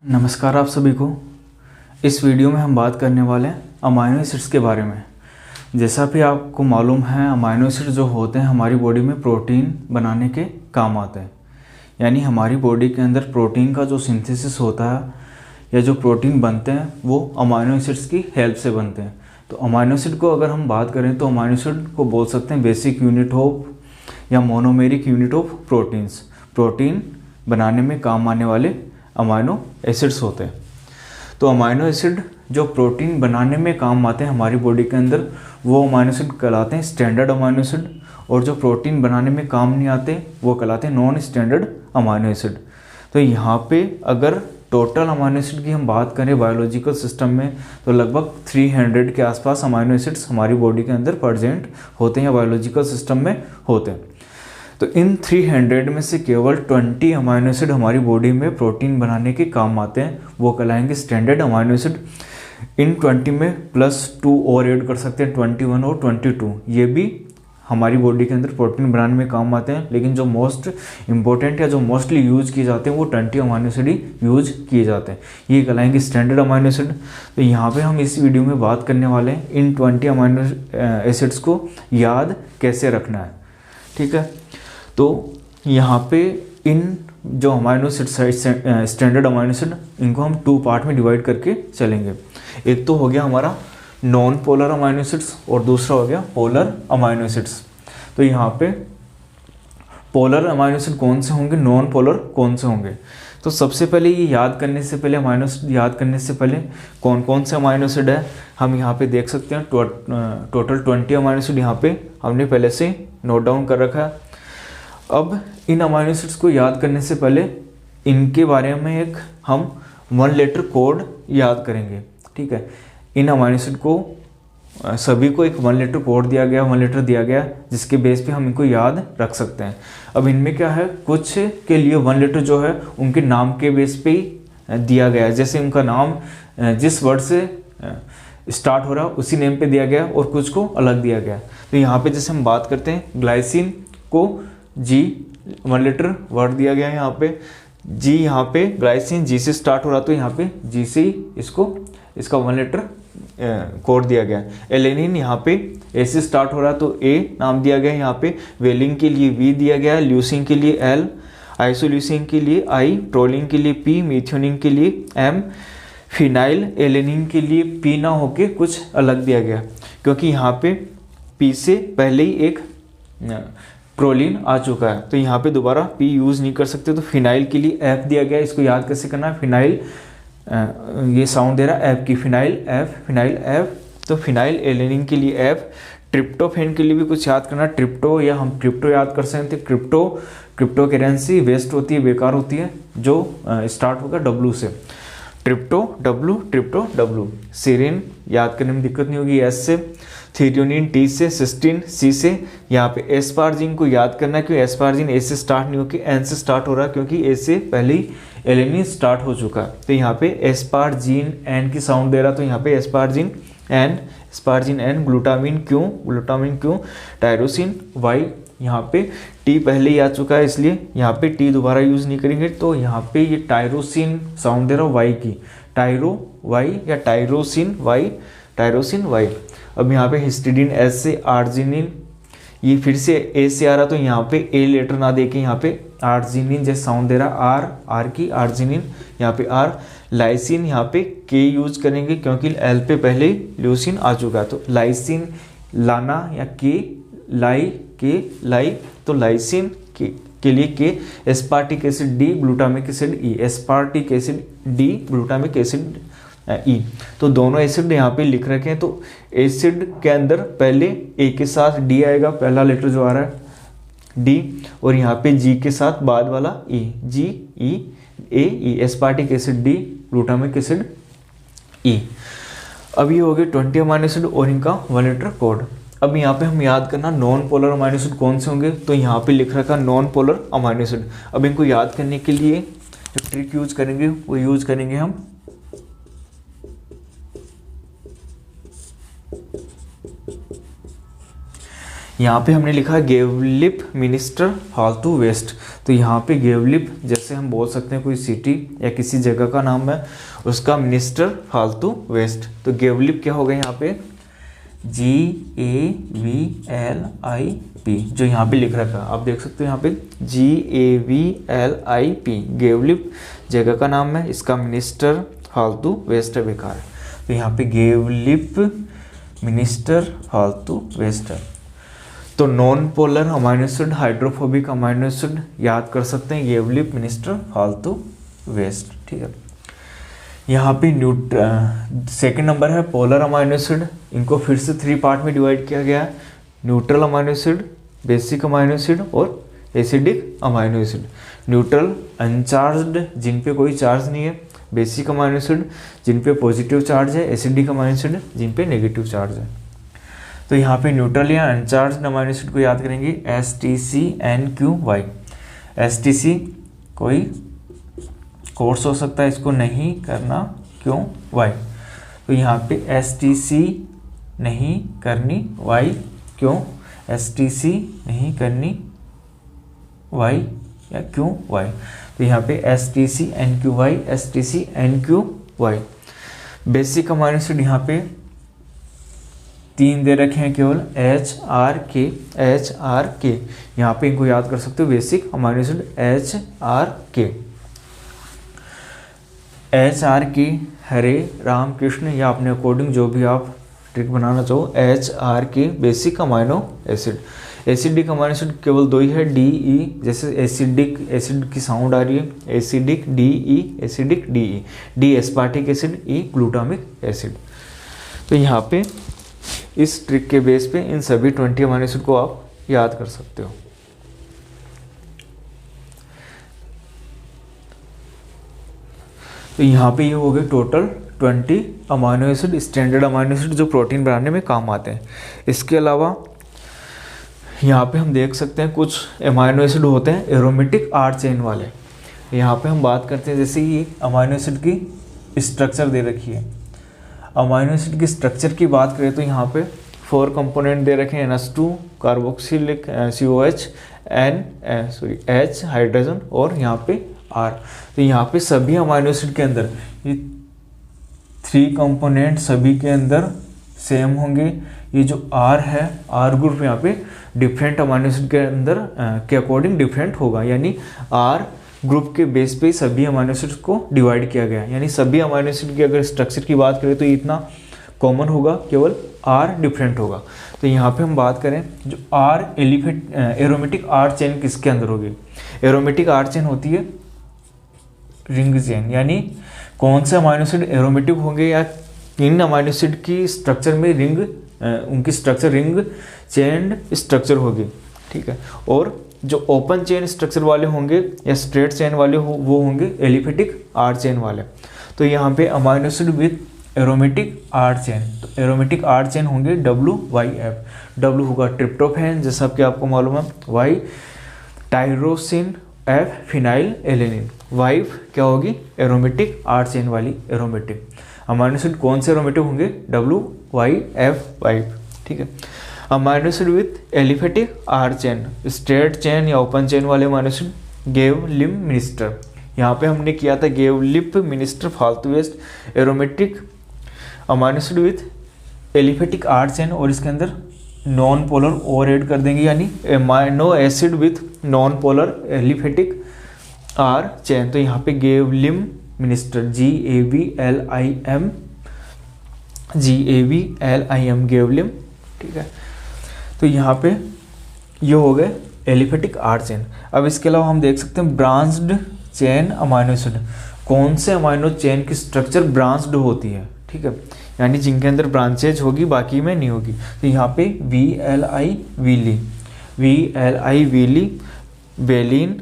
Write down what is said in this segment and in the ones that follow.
नमस्कार आप सभी को। इस वीडियो में हम बात करने वाले हैं अमाइनो एसिड्स के बारे में। जैसा भी आपको मालूम है, अमाइनो एसिड जो होते हैं हमारी बॉडी में प्रोटीन बनाने के काम आते हैं। यानी हमारी बॉडी के अंदर प्रोटीन का जो सिंथेसिस होता है या जो प्रोटीन बनते हैं वो अमाइनो एसिड्स की हेल्प से बनते हैं। तो अमाइनो एसिड को अगर हम बात करें तो अमाइनो एसिड को बोल सकते हैं बेसिक यूनिट ऑफ या monomeric unit of proteins. Protein बनाने में काम आने वाले अमाइनो एसिड्स होते हैं। तो अमाइनो एसिड जो प्रोटीन बनाने में काम आते हैं हमारी बॉडी के अंदर, वो अमाइनो एसिड कहलाते हैं स्टैंडर्ड अमाइनो एसिड, और जो प्रोटीन बनाने में काम नहीं आते वो कहलाते हैं नॉन स्टैंडर्ड अमाइनो एसिड। तो यहाँ पे अगर टोटल अमाइनो एसिड की हम बात करें बायोलॉजिकल सिस्टम में तो लगभग 300 के आसपास अमाइनो एसिड्स हमारी बॉडी के अंदर प्रेजेंट होते हैं या बायोलॉजिकल सिस्टम में होते हैं। तो इन 300 में से केवल 20 अमाइनो एसिड हमारी बॉडी में प्रोटीन बनाने के काम आते हैं, वो कहलाएंगे स्टैंडर्ड अमाइनो एसिड। इन 20 में +2 और ऐड कर सकते हैं, 21 और 22। ये भी हमारी बॉडी के अंदर प्रोटीन बनाने में काम आते हैं, लेकिन जो मोस्ट इंपॉर्टेंट या जो मोस्टली यूज किए जाते हैं वो 20 अमाइनो एसिड ही यूज किए जाते हैं। ये कहलाएंगे स्टैंडर्ड अमाइनो एसिड। तो यहाँ पे हम इस वीडियो में बात करने वाले हैं इन 20 अमाइनो एसिड्स को याद कैसे रखना है। ठीक है, तो यहाँ पे इन जो amino acid standard amino acid, इनको हम 2 पार्ट में डिवाइड करके चलेंगे। एक तो हो गया हमारा नॉन पोलर अमाइनो एसिड्स और दूसरा हो गया पोलर अमाइनो एसिड्स। तो यहाँ पे पोलर अमाइनो एसिड कौन से होंगे, नॉन पोलर कौन से होंगे। तो सबसे पहले ये याद करने से पहले, अमाइनो एसिड याद करने से पहले कौन कौन से अमाइनो एसिड है हम यहाँ पे देख सकते हैं। टोटल 20 अमाइनो एसिड यहाँ पे हमने पहले से नोट डाउन कर रखा है। अब इन अमाइनो एसिड्स को याद करने से पहले इनके बारे में एक हम 1 लेटर कोड याद करेंगे। ठीक है, इन अमाइनो एसिड को सभी को एक 1 लेटर कोड दिया गया, 1 लेटर दिया गया, जिसके बेस पे हम इनको याद रख सकते हैं। अब इनमें क्या है, कुछ के लिए 1 लेटर जो है उनके नाम के बेस पे ही दिया गया है। जैसे उनका नाम जिस वर्ड से स्टार्ट हो रहा है उसी नेम पे दिया गया और कुछ को अलग दिया गया। तो यहाँ पे जैसे हम बात करते हैं ग्लाइसिन को जी 1 लेटर वर्ड दिया गया है यहाँ पे जी, यहाँ पे ग्लाइसिन जी से स्टार्ट हो रहा तो यहाँ पे जी से ही इसका 1 लेटर कोड दिया गया। एलेनिन यहाँ पे ए से स्टार्ट हो रहा तो ए नाम दिया गया है यहाँ पे। वेलिन के लिए वी दिया गया है, ल्यूसिन के लिए एल, आइसोल्यूसिन के लिए आई, ट्रोलिन के लिए पी, मीथियोनिन के लिए एम, फिनाइल एलेनिन के लिए पी ना होके कुछ अलग दिया गया, क्योंकि यहाँ पे पी से पहले ही एक प्रोलिन आ चुका है तो यहाँ पे दोबारा पी यूज़ नहीं कर सकते। तो फिनाइल के लिए एफ दिया गया। इसको याद कैसे करना है, फिनाइल ये साउंड दे रहा है एफ की, फिनाइल एफ। तो फिनाइल एलेनिन के लिए एफ। ट्रिप्टोफेन के लिए भी कुछ याद करना, ट्रिप्टो, या हम ट्रिप्टो याद कर सकते हैं। क्रिप्टो करेंसी वेस्ट होती है, बेकार होती है, जो स्टार्ट होगा डब्लू से। ट्रिप्टो डब्लू। सीरिन याद करने में दिक्कत नहीं होगी, एस से। थ्रियोनिन टी से, सिस्टीन सी से। यहाँ पे एस्पार्जिन को याद करना है, क्योंकि एस्पार्जिन ए से स्टार्ट नहीं होकर एन से स्टार्ट हो रहा है, क्योंकि ए से पहले ही एलेनिन स्टार्ट हो चुका है। तो यहाँ पे एस्पार्जिन एन की साउंड दे रहा, तो यहाँ पे एस्पार्जिन एन। ग्लूटामिन क्यों, टायरोसिन वाई। यहाँ पे टी पहले ही आ चुका है इसलिए यहाँ पे टी दोबारा यूज नहीं करेंगे। तो यहाँ पे ये टायरोसिन साउंड दे रहा वाई की, टायरो वाई या टायरोसिन वाई। अब यहाँ पे हिस्टिडीन एस से, आर्जिनिन ये फिर से ए से आ रहा तो यहाँ पे ए लेटर ना देके यहाँ पे आर्जिनिन जैसे साउंड दे रहा, आर की आर्जिनिन, यहाँ पे आर। लाइसिन यहाँ पे के यूज करेंगे क्योंकि एल पे पहले ही ल्यूसिन आ चुका है। तो लाइसिन लाना या के लाई। तो लाइसिन के लिए K. Aspartic acid D, glutamic acid E, aspartic acid D, glutamic acid E. तो दोनों एसिड यहाँ पे लिख रखे हैं। तो एसिड के अंदर पहले ए के साथ डी आएगा, पहला लेटर जो आ रहा है डी, और यहाँ पे जी के साथ बाद वाला E, G E A E. Aspartic acid D, glutamic acid E. अब ये हो गए 20 अमाइनो एसिड और इनका 1 लेटर कोड। अब यहाँ पे हम याद करना नॉन पोलर अमाइनो एसिड कौन से होंगे, तो यहाँ पे लिख रखा नॉन पोलर अमाइनो एसिड। अब इनको याद करने के लिए जो ट्रिक यूज करेंगे वो यूज करेंगे हम यहाँ पे हमने लिखा है गेवलिप मिनिस्टर फालतू वेस्ट। तो यहाँ पे गेवलिप जैसे हम बोल सकते हैं कोई सिटी या किसी जगह का नाम है, उसका मिनिस्टर फालतू वेस्ट। तो गेवलिप क्या होगा यहाँ पे GAVLIP, जो यहाँ पे लिख रखा है आप देख सकते हो यहाँ पे GAVLIP, गेवलिप जगह का नाम है, इसका मिनिस्टर फालतू वेस्ट है, बेकार है। तो यहाँ पे गेवलिप मिनिस्टर फालतू वेस्ट है। तो non polar amino acid, hydrophobic amino acid याद कर सकते हैं गेवलिप मिनिस्टर फालतू वेस्ट, ठीक है। यहाँ पे सेकंड नंबर है पोलर अमाइनो एसिड। इनको फिर से 3 पार्ट में डिवाइड किया गया है, neutral amino acid, basic amino acid और acidic amino acid. Neutral uncharged, जिन पे कोई चार्ज नहीं है, बेसिक अमाइनो एसिड जिन पे पॉजिटिव चार्ज है, एसिडिक अमाइनो एसिड जिन पे नेगेटिव चार्ज है। तो यहाँ पे न्यूट्रल या अनचार्ज्ड अमाइनो एसिड को याद करेंगे STCNQY। STC कोई कोर्स हो सकता है, इसको नहीं करना, क्यों Y। तो यहाँ पे STC नहीं करनी Y, क्यों STC नहीं करनी Y या क्यों Y। तो यहाँ पे STCNQY, STCNQY। Basic amino acid यहाँ पे 3 दे रखे हैं केवल, HRK, HRK। यहाँ पे इनको याद कर सकते हो, basic amino acid HRK। HRK हरे राम कृष्ण या अपने अकॉर्डिंग जो भी आप ट्रिक बनाना चाहो, HRK basic amino acid. Acidic amino acid केवल 2 ही है, DE, जैसे एसिडिक, एसिड की साउंड आ रही है, acidic DE, acidic DE, D aspartic acid, E glutamic acid. तो यहाँ पे इस ट्रिक के बेस पे इन सभी 20 अमाइनो एसिड को आप याद कर सकते हो। तो यहाँ पे ये हो गए total 20 amino acid, standard amino acid जो प्रोटीन बनाने में काम आते हैं। इसके अलावा यहाँ पे हम देख सकते हैं कुछ अमाइनो एसिड होते हैं एरोमेटिक R चेन वाले। यहाँ पे हम बात करते हैं, जैसे ये अमाइनो एसिड की स्ट्रक्चर दे रखी है। अमाइनो एसिड की स्ट्रक्चर की बात करें तो यहाँ पे 4 कंपोनेंट दे रखे हैं, NH2 carboxylic COH, H hydrogen और यहाँ पे R। तो यहाँ पे सभी अमाइनो एसिड के अंदर ये 3 कंपोनेंट सभी के अंदर सेम होंगे। ये जो R है, R ग्रुप यहाँ पे डिफरेंट अमाइनो एसिड के अंदर के अकॉर्डिंग डिफरेंट होगा, यानी R ग्रुप के बेस पे सभी अमाइनो एसिड्स को डिवाइड किया गया है। यानी सभी अमाइनो एसिड की अगर स्ट्रक्चर की बात करें तो इतना कॉमन होगा, केवल R डिफरेंट होगा। तो यहाँ पे हम बात करें जो R एरोमेटिक R चेन किसके अंदर होगी। एरोमेटिक R चेन होती है रिंग चेन, यानी कौन से अमाइनो एसिड एरोमेटिक होंगे या इन अमाइनो एसिड की स्ट्रक्चर में रिंग, उनकी स्ट्रक्चर रिंग चेन स्ट्रक्चर होगी, ठीक है। और जो ओपन चेन स्ट्रक्चर वाले होंगे या स्ट्रेट चेन वाले वो होंगे एलिफेटिक R चेन वाले। तो यहाँ पे amino acid with aromatic R chain, तो एरोमेटिक R चेन होंगे WYF। W होगा ट्रिप्टोफैन जैसा कि आपको मालूम है, Y tyrosine, F phenyl alanine. Wife क्या होगी एरोमेटिक R चेन वाली एरोमेटिक। अमाइनो एसिड कौन से एरोमेटिक होंगे WYF वाइफ, ठीक है। Amino acid with aliphatic R chain, straight chain या ओपन चेन वाले अमाइनो एसिड गेवलिप मिनिस्टर। यहाँ पे हमने किया था गेवलिप मिनिस्टर फालतू waste aromatic amino acid with aliphatic R chain, और इसके अंदर नॉन पोलर और ऐड कर देंगे, यानी amino acid with non polar aliphatic R chain. तो यहाँ पे गेवलिप मिनिस्टर GAVLIM गेवलिप, ठीक है। तो यहाँ पे ये हो गए एलिफेटिक R चेन। अब इसके अलावा हम देख सकते हैं ब्रांच्ड चेन अमाइनो एसिड, कौन से अमाइनो चेन की स्ट्रक्चर ब्रांच्ड होती है, ठीक है, यानी जिनके अंदर ब्रांचेज होगी बाकी में नहीं होगी। तो यहाँ पे VLI वीली, वेलिन,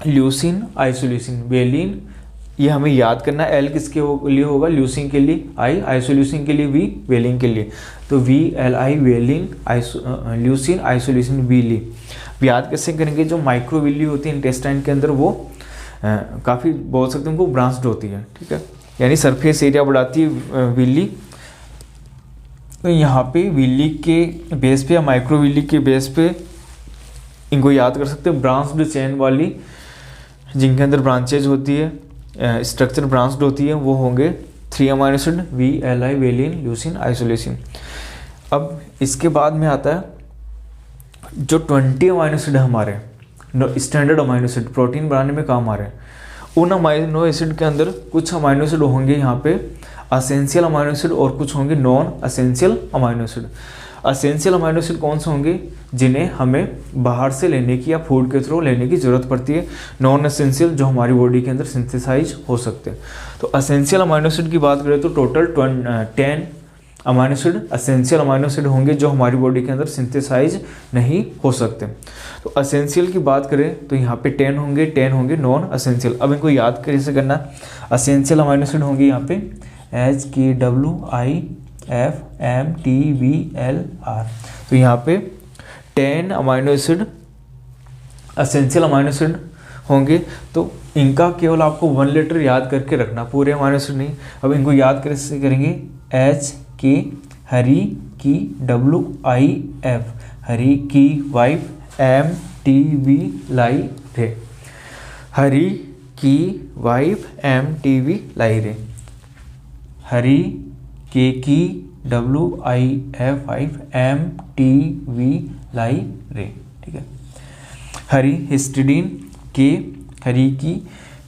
ल्यूसिन, आइसोल्यूसिन। वेलिन ये हमें याद करना है, L किसके लिए होगा, ल्यूसिन के लिए, I आइसोल्यूसिन के लिए, V वेलिन के लिए। तो VLI वेलिन, ल्यूसिन, आइसोल्यूसिन, वीली। याद कैसे करेंगे, जो माइक्रोविली होती है इंटेस्टाइन के अंदर वो काफ़ी बोल सकते हैं उनको ब्रांच्ड होती है, ठीक है, यानी सरफेस एरिया बढ़ाती है विली तो यहाँ पे विली के बेस पे या माइक्रोविली के बेस पे इनको याद कर सकते हैं। ब्रांच्ड चेन वाली जिनके अंदर ब्रांचेज होती है, स्ट्रक्चर ब्रांच्ड होती है, वो होंगे 3 amino acid VLI, valine, leucine, isoleucine. अब इसके बाद में आता है जो 20 अमाइनो एसिड है हमारे स्टैंडर्ड अमाइनो एसिड प्रोटीन बनाने में काम आ रहे हैं, उन अमाइनो एसिड के अंदर कुछ अमाइनो एसिड होंगे यहाँ पे असेंशियल अमाइनो एसिड और कुछ होंगे non essential amino acid. Essential amino acid कौन से होंगे? जिन्हें हमें बाहर से लेने की या फूड के थ्रू लेने की ज़रूरत पड़ती है। नॉन असेंशियल जो हमारी बॉडी के अंदर सिंथेसाइज हो सकते हैं। तो असेंशियल अमाइनो एसिड की बात करें तो total 10 amino acid essential amino acid होंगे जो हमारी बॉडी के अंदर सिंथेसाइज नहीं हो सकते। तो असेंशियल की बात करें तो यहाँ पे 10 होंगे नॉन असेंशियल। अब इनको याद कैसे करना? असेंशियल अमाइनो एसिड होंगे यहाँ पे HKWIFMTVLR। तो यहाँ पे 10 amino acid essential amino acid होंगे। तो इनका केवल आपको 1 लेटर याद करके रखना, पूरे अमाइनो एसिड नहीं। अब इनको याद कैसे करेंगे? HK हरी की WIF हरी की वाइफ MTV लाई रे हरी की वाइफ MTV लाई रे हरी के की WIF MTV लाई रे। ठीक है। हरी हिस्टिडीन के हरी की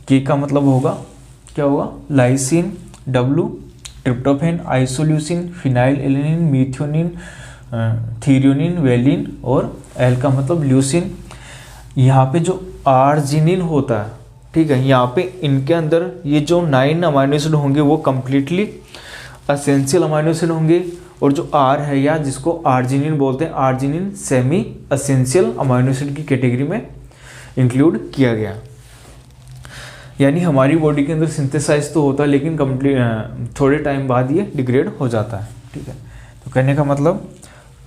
के का मतलब होगा क्या होगा? Lysine, W tryptophan, isoleucine, phenylalanine, methionine, threonine, valine और एल का मतलब ल्यूसिन। यहाँ पे जो आर्जिनिन होता है, ठीक है, यहाँ पे इनके अंदर ये जो 9 अमाइनो एसिड होंगे वो कम्प्लीटली असेंशियल अमाइनो एसिड होंगे। और जो आर है या जिसको आर्जिनिन बोलते हैं, arginine semi essential amino acid की कैटेगरी में इंक्लूड किया गया। यानी हमारी बॉडी के अंदर सिंथेसाइज तो होता है लेकिन कंप्लीट थोड़े टाइम बाद ये डिग्रेड हो जाता है। ठीक है। तो कहने का मतलब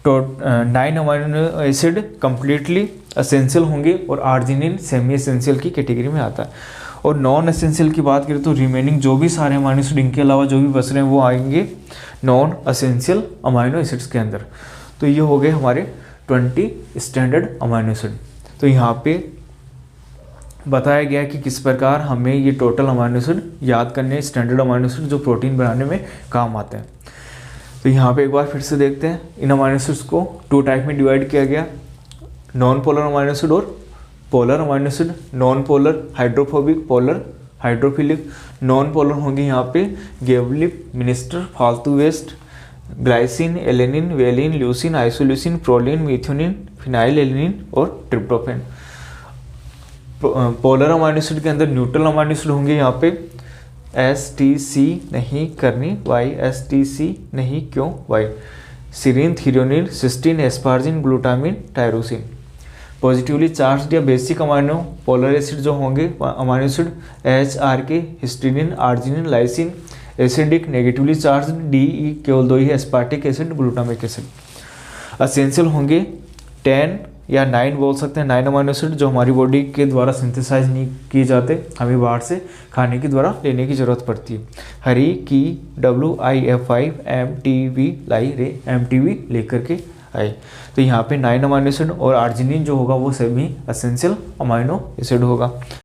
9 अमाइनो एसिड कम्प्लीटली असेंशियल होंगे और आर्जिनिन सेमी असेंशियल की कैटेगरी में आता है। और नॉन असेंशियल की बात करें तो रिमेनिंग जो भी सारे अमाइनो एसिड इनके अलावा जो भी बच रहे हैं वो आएंगे नॉन असेंशियल अमाइनो एसिड्स के अंदर। तो ये हो गए हमारे 20 स्टैंडर्ड अमाइनो एसिड। तो यहाँ पे बताया गया कि किस प्रकार हमें ये टोटल अमाइनो एसिड याद करने, स्टैंडर्ड अमाइनो एसिड जो प्रोटीन बनाने में काम आते हैं। तो यहाँ पे एक बार फिर से देखते हैं, इन अमाइनो एसिड्स को 2 टाइप में डिवाइड किया गया, नॉन पोलर अमाइनो एसिड और polar amino acid. Non polar hydrophobic, polar hydrophilic. Non polar होंगे यहाँ पे गेवलिप, मिनिस्टर, फालतू waste, glycine, alanine, valine, leucine, isoleucine, proline, methionine, phenyl alanine और ट्रिप्टोफेन। पोलर अमाइनो एसिड के अंदर न्यूट्रल अमाइनो एसिड होंगे यहाँ पे STC नहीं करनी, STC नहीं क्यों Y, serine, threonine, cysteine, asparagine, glutamine, tyrosine. Positively charge या बेसिक अमाइनो पोलर एसिड जो होंगे amino acid HRK, histidine, arginine, lysine. Acidic negatively charge DE केवल 2 ही है, aspartic acid, glutamic acid. Essential होंगे 10 या 9 बोल सकते हैं, 9 अमाइनो एसिड जो हमारी बॉडी के द्वारा सिंथेसाइज नहीं किए जाते, हमें बाहर से खाने के द्वारा लेने की ज़रूरत पड़ती है। हरी की WIF MTV लाई रे MTV लेकर के आए। तो यहाँ पे 9 अमाइनो एसिड और आर्जिनिन जो होगा वो सभी असेंशियल अमाइनो एसिड होगा।